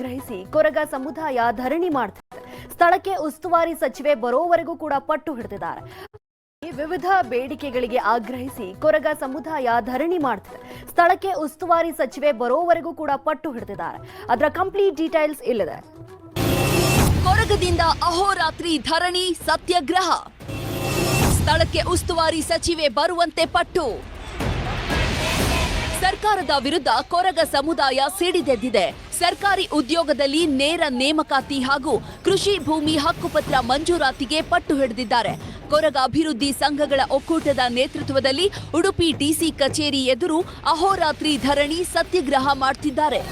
ಆಗ್ರಹಿಸಿ ಕೊರಗ ಸಮುದಾಯ ಧರಣಿ ಮಾಡ್ತಿದೆ. ಸ್ಥಳಕ್ಕೆ ಉಸ್ತುವಾರಿ ಸಚಿವೆ ಬರೋವರೆಗೂ ಕೂಡ ಪಟ್ಟು ಹಿಡಿದಿದ್ದಾರೆ. ವಿವಿಧ ಬೇಡಿಕೆಗಳಿಗೆ ಆಗ್ರಹಿಸಿ ಕೊರಗ ಸಮುದಾಯ ಧರಣಿ ಮಾಡ್ತಿದೆ. ಸ್ಥಳಕ್ಕೆ ಉಸ್ತುವಾರಿ ಸಚಿವೆ ಬರೋವರೆಗೂ ಕೂಡ ಪಟ್ಟು ಹಿಡಿದಿದ್ದಾರೆ. ಅದರ ಕಂಪ್ಲೀಟ್ ಡೀಟೇಲ್ಸ್ ಇಲ್ಲಿದೆ. ಕೊರಗದಿಂದ ಅಹೋರಾತ್ರಿ ಧರಣಿ ಸತ್ಯಾಗ್ರಹ. ಸ್ಥಳಕ್ಕೆ ಉಸ್ತುವಾರಿ ಸಚಿವೆ ಬರುವಂತೆ ಪಟ್ಟು. ಸರ್ಕಾರದ ವಿರುದ್ಧ ಕೊರಗ ಸಮುದಾಯ ಸಿಡಿದೆದ್ದಿದೆ. ಸರ್ಕಾರಿ ಉದ್ಯೋಗದಲ್ಲಿ ನೇರ ನೇಮಕಾತಿ ಹಾಗೂ ಕೃಷಿ ಭೂಮಿ ಹಕ್ಕುಪತ್ರ ಮಂಜೂರಾತಿಗೆ ಪಟ್ಟು ಹಿಡಿದಿದ್ದಾರೆ. ಕೊರಗ ಅಭಿವೃದ್ಧಿ ಸಂಘಗಳ ಒಕ್ಕೂಟದ ನೇತೃತ್ವದಲ್ಲಿ ಉಡುಪಿ ಡಿಸಿ ಕಚೇರಿ ಎದುರು ಅಹೋರಾತ್ರಿ ಧರಣಿ ಸತ್ಯಾಗ್ರಹ ಮಾಡುತ್ತಿದ್ದಾರೆ.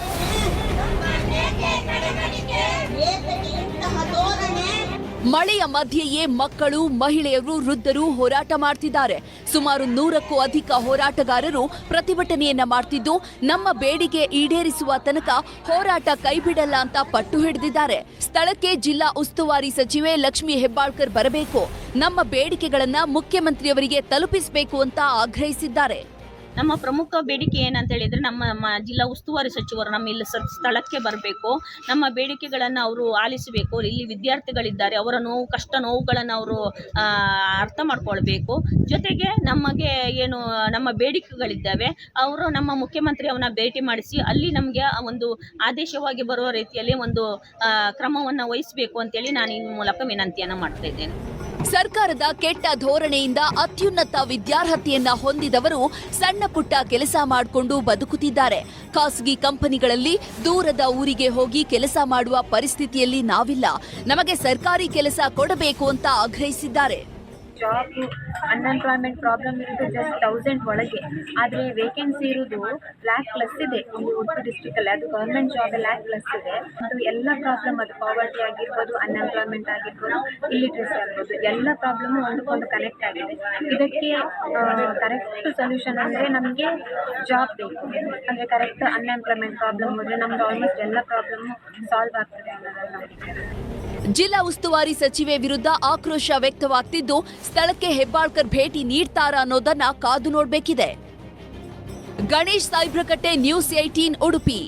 ಮಳೆಯ ಮಧ್ಯೆಯೇ ಮಕ್ಕಳು, ಮಹಿಳೆಯರು, ವೃದ್ಧರು ಹೋರಾಟ ಮಾಡ್ತಿದ್ದಾರೆ. ಸುಮಾರು 100ಕ್ಕೂ ಅಧಿಕ ಹೋರಾಟಗಾರರು ಪ್ರತಿಭಟನೆಯನ್ನ ಮಾಡ್ತಿದ್ದು, ನಮ್ಮ ಬೇಡಿಕೆ ಈಡೇರಿಸುವ ತನಕ ಹೋರಾಟ ಕೈಬಿಡಲ್ಲ ಅಂತ ಪಟ್ಟು ಹಿಡಿದಿದ್ದಾರೆ. ಸ್ಥಳಕ್ಕೆ ಜಿಲ್ಲಾ ಉಸ್ತುವಾರಿ ಸಚಿವೆ ಲಕ್ಷ್ಮೀ ಹೆಬ್ಬಾಳ್ಕರ್ ಬರಬೇಕು, ನಮ್ಮ ಬೇಡಿಕೆಗಳನ್ನ ಮುಖ್ಯಮಂತ್ರಿಯವರಿಗೆ ತಲುಪಿಸಬೇಕು ಅಂತ ಆಗ್ರಹಿಸಿದ್ದಾರೆ. ನಮ್ಮ ಪ್ರಮುಖ ಬೇಡಿಕೆ ಏನಂತ ಹೇಳಿದ್ರೆ ನಮ್ಮ ಜಿಲ್ಲಾ ಉಸ್ತುವಾರಿ ಸಚಿವರು ನಮ್ಮ ಇಲ್ಲಿ ಸ್ಥಳಕ್ಕೆ ಬರಬೇಕು. ನಮ್ಮ ಬೇಡಿಕೆಗಳನ್ನು ಅವರು ಆಲಿಸಬೇಕು. ಇಲ್ಲಿ ವಿದ್ಯಾರ್ಥಿಗಳಿದ್ದಾರೆ, ಅವರ ಕಷ್ಟ ನೋವುಗಳನ್ನು ಅವರು ಅರ್ಥ ಮಾಡ್ಕೊಳ್ಬೇಕು. ಜೊತೆಗೆ ನಮಗೆ ಏನು ನಮ್ಮ ಬೇಡಿಕೆಗಳಿದ್ದಾವೆ, ಅವರು ನಮ್ಮ ಮುಖ್ಯಮಂತ್ರಿ ಅವನ್ನ ಭೇಟಿ ಮಾಡಿಸಿ ಅಲ್ಲಿ ನಮಗೆ ಒಂದು ಆದೇಶವಾಗಿ ಬರುವ ರೀತಿಯಲ್ಲಿ ಒಂದು ಕ್ರಮವನ್ನು ವಹಿಸಬೇಕು ಅಂತೇಳಿ ನಾನು ಈ ಮೂಲಕ ವಿನಂತಿಯನ್ನು ಮಾಡ್ತಾ ಇದ್ದೇನೆ. ಸರ್ಕಾರದ ಕೆಟ್ಟ ಧೋರಣೆಯಿಂದ ಅತ್ಯುನ್ನತ ವಿದ್ಯಾರ್ಹತೆಯನ್ನ ಹೊಂದಿದವರು ಸಣ್ಣ ಪುಟ್ಟ ಕೆಲಸ ಮಾಡಿಕೊಂಡು ಬದುಕುತ್ತಿದ್ದಾರೆ. ಖಾಸಗಿ ಕಂಪನಿಗಳಲ್ಲಿ ದೂರದ ಊರಿಗೆ ಹೋಗಿ ಕೆಲಸ ಮಾಡುವ ಪರಿಸ್ಥಿತಿಯಲ್ಲಿ ನಾವಿಲ್ಲ. ನಮಗೆ ಸರ್ಕಾರಿ ಕೆಲಸ ಕೊಡಬೇಕು ಅಂತ ಆಗ್ರಹಿಸಿದ್ದಾರೆ. ಜಾಬ್ ಅನ್ಎಂಪ್ಲಾಯ್ಮೆಂಟ್ ಪ್ರಾಬ್ಲಮ್ ಇರೋದು ಜಸ್ಟ್ 1000 ಒಳಗೆ, ಆದರೆ ವೇಕೆನ್ಸಿ ಇರೋದು ಲ್ಯಾಕ್+ ಇದೆ ಇಲ್ಲಿ ಉಡುಪಿ ಡಿಸ್ಟ್ರಿಕ್ಟಲ್ಲಿ. ಅದು ಗೌರ್ಮೆಂಟ್ ಜಾಬ್ ಲ್ಯಾಕ್+ ಇದೆ. ಅದು ಎಲ್ಲ ಪ್ರಾಬ್ಲಮ್, ಅದು ಪಾವರ್ಟಿ ಆಗಿರ್ಬೋದು, ಅನ್ಎಂಪ್ಲಾಯ್ಮೆಂಟ್ ಆಗಿರ್ಬೋದು, ಇಲ್ಲಿಟ್ರೆಸಿ ಆಗ್ಬೋದು, ಎಲ್ಲ ಪ್ರಾಬ್ಲಮ್ಮು ಒಂದಕ್ಕೊಂದು ಕನೆಕ್ಟ್ ಆಗಿದೆ. ಇದಕ್ಕೆ ಕರೆಕ್ಟ್ ಸೊಲ್ಯೂಷನ್ ಅಂದರೆ ನಮಗೆ ಜಾಬ್ ಬೇಕು. ಅಂದರೆ ಕರೆಕ್ಟ್ ಅನ್ಎಂಪ್ಲಾಯ್ಮೆಂಟ್ ಪ್ರಾಬ್ಲಮ್ ಹೋದರೆ ನಮ್ದು ಆಲ್ಮೋಸ್ಟ್ ಎಲ್ಲ ಪ್ರಾಬ್ಲಮ್ಮು ಸಾಲ್ವ್ ಆಗ್ತದೆ ಅನ್ನೋದನ್ನು. ಜಿಲ್ಲಾ ಉಸ್ತುವಾರಿ ಸಚಿವೆ ವಿರುದ್ಧ ಆಕ್ರೋಶ ವ್ಯಕ್ತವಾಗ್ತಿದ್ದು, ಸ್ಥಳಕ್ಕೆ ಹೆಬ್ಬಾಳ್ಕರ್ ಭೇಟಿ ನೀಡ್ತಾರಾ ಅನ್ನೋದನ್ನ ಕಾದು ನೋಡಬೇಕಿದೆ. ಗಣೇಶ್ ಸಾಯ್ಬ್ರಕಟ್ಟೆ, ನ್ಯೂಸ್ 18 ಉಡುಪಿ.